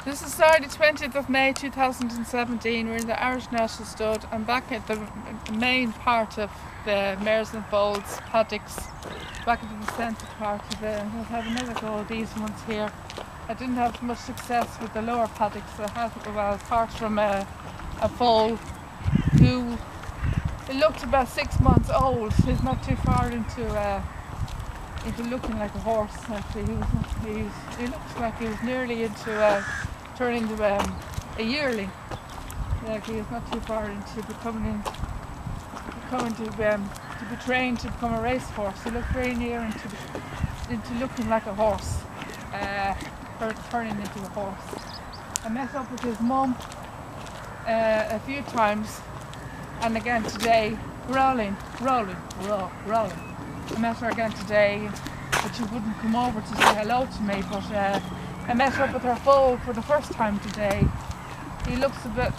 This is Saturday 20th of May 2017. We're in the Irish National Stud. I'm back at the main part of the Mares and Foals paddocks, back into the centre part of it. We'll have another go at these ones here. I didn't have much success with the lower paddocks. I had, well, apart from a foal who looked about 6 months old. He's not too far into looking like a horse. Actually, he looks like he was nearly into turning to a yearling. Like he is not too far into becoming to be trained to become a racehorse. He looked very near into looking like a horse, or turning into a horse. I met up with his mum a few times, and again today, rolling. I met her again today, but she wouldn't come over to say hello to me, but I met up with her foal for the first time today. He looks at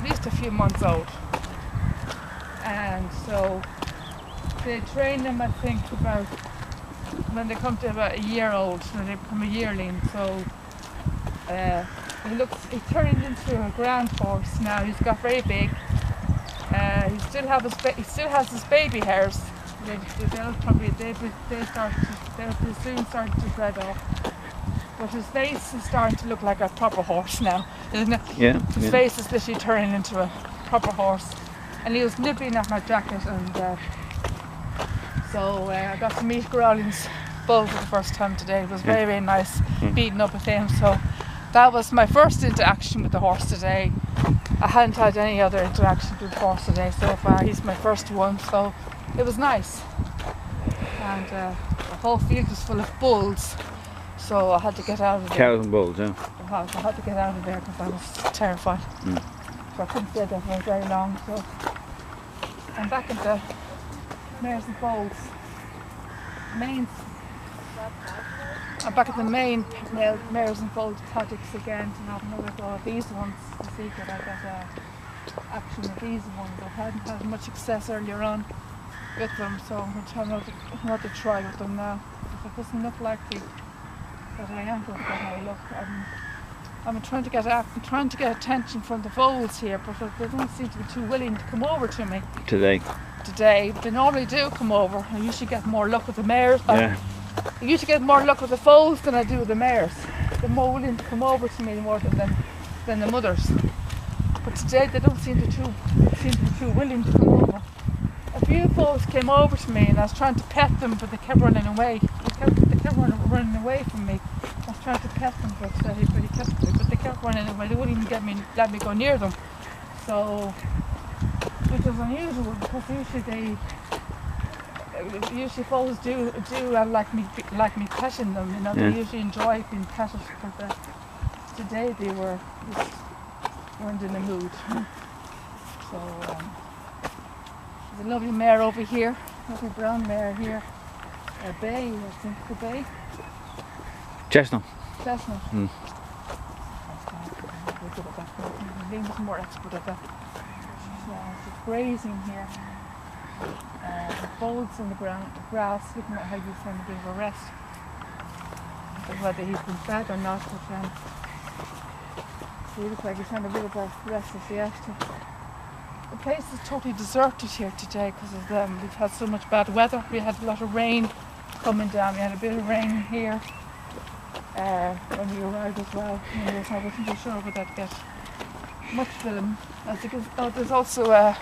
least a few months old, and so they train them, I think, about when they come to about a year old, when they become a yearling. So he turned into a grand horse now. He's got very big. He still has his baby hairs. They'll soon start to spread off. But his face is starting to look like a proper horse now, isn't it? Yeah. His face is literally turning into a proper horse. And he was nipping at my jacket, and so I got to meet Growling's bull for the first time today. It was very, very nice beating up with him. So that was my first interaction with the horse today. I hadn't had any other interaction with the horse today so far. He's my first one, so it was nice. And the whole field was full of bulls, so I had to get out of there. Cows and bulls, yeah. I had to get out of there because I was terrified. So I couldn't stay there for very long. So I'm back at the Mares and Foals I'm back at the main Mares and Foals paddocks again to have another go at these ones to see if I get action with these ones. I hadn't had much success earlier on with them, so I'm trying not to try with them now. It doesn't look likely that I am going to get how I look. I'm trying to get attention from the foals here, but they don't seem to be too willing to come over to me Today. They normally do come over. I usually get more luck with the mares. Yeah. I usually get more luck with the foals than I do with the mares. They're more willing to come over to me more than the mothers. But today they don't seem to be too willing to come over. A few foals came over to me and I was trying to pet them, but they kept running away. They kept running away from me. I was trying to pet them, but they kept running away. They wouldn't even let me go near them. So, which is unusual because usually foals do like me petting them. You know, they usually enjoy being petted, but today they weren't in the mood. So there's a lovely mare over here, lovely brown mare here, a bay, I think, the bay. Chestnut. Liam was more expert at that. She's grazing here. The foals on the grass, looking at how he's having a bit of a rest. I don't know whether he's been fed or not, but he looks like he's having a bit of a rest as he has to. The place is totally deserted here today because we've had so much bad weather. We had a lot of rain coming down. We had a bit of rain here when we arrived as well. I wasn't too sure whether I'd get much film. There's also I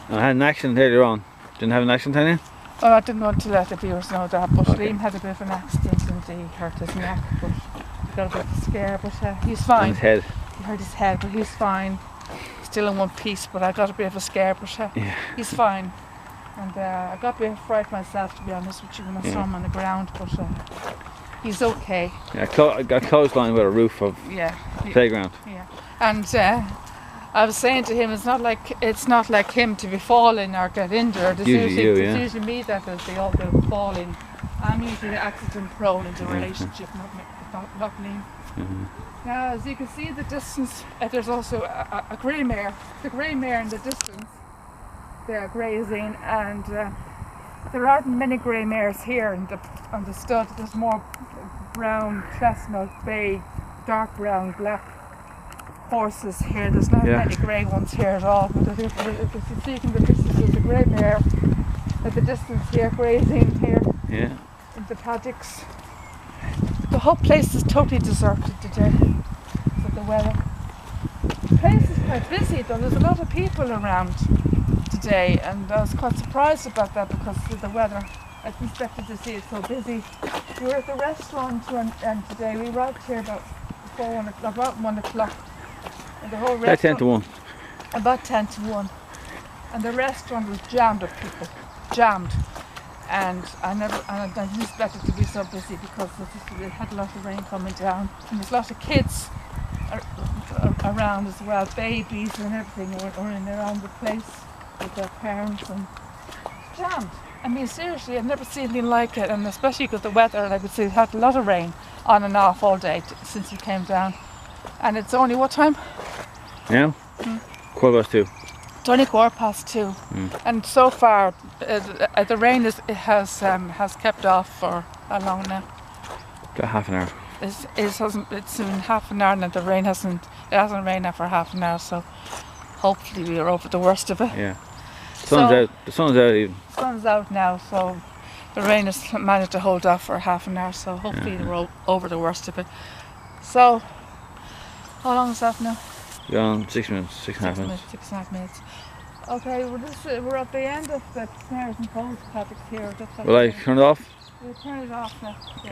had an accident earlier on. Didn't have an accident, Tanya? Oh, I didn't want to let the viewers know that, but Liam had a bit of an accident and he hurt his neck, but he got a bit of a scare, but he's fine. On his head. He hurt his head, but he's fine. Still in one piece, but I got a bit of a scare, but he's fine. And I got a bit of fright myself, to be honest with you, when I saw him on the ground, but he's okay. Yeah, I got clotheslined with a roof of playground. Yeah, and I was saying to him, it's not like him to be falling or get injured. It's usually me that does the falling. I'm usually accident prone in the relationship, not Liam. Now, as you can see in the distance, there's also a grey mare. The grey mare in the distance, they're grazing, and there aren't many grey mares here on the stud. There's more brown, chestnut, bay, dark brown, black horses here. There's not many grey ones here at all. But if you see from the distance, there's a grey mare at the distance here, grazing here in the paddocks. The whole place is totally deserted today with the weather. The place is quite busy though. There's a lot of people around today, and I was quite surprised about that because of the weather. I didn't expect to see it so busy. We were at the restaurant and today we arrived here about 1 o'clock. And the whole restaurant, about 10 to 1. About 10 to 1. And the restaurant was jammed with people. Jammed. And I didn't expect it to be so busy because it had a lot of rain coming down. And there's a lot of kids around as well, babies and everything are in around the place with their parents, and jammed. I mean, seriously, I've never seen anything like it, and especially because the weather, and I could see it had a lot of rain on and off all day since we came down. And it's only what time? Now? 2:15. It's only 2:15. And so far, the rain has kept off for how long now? About half an hour. It's been half an hour, and the rain hasn't rained now for half an hour. So hopefully we are over the worst of it. Yeah. Sun's out. The sun's out even. Sun's out now, so the rain has managed to hold off for half an hour. So hopefully we're over the worst of it. So how long is that now? You're on 6 minutes, 6.5 minutes. 6.5 minutes. Okay, we're at the end of the Snares and Poles topics here. Will I turn it off? We'll turn it off now. Yeah.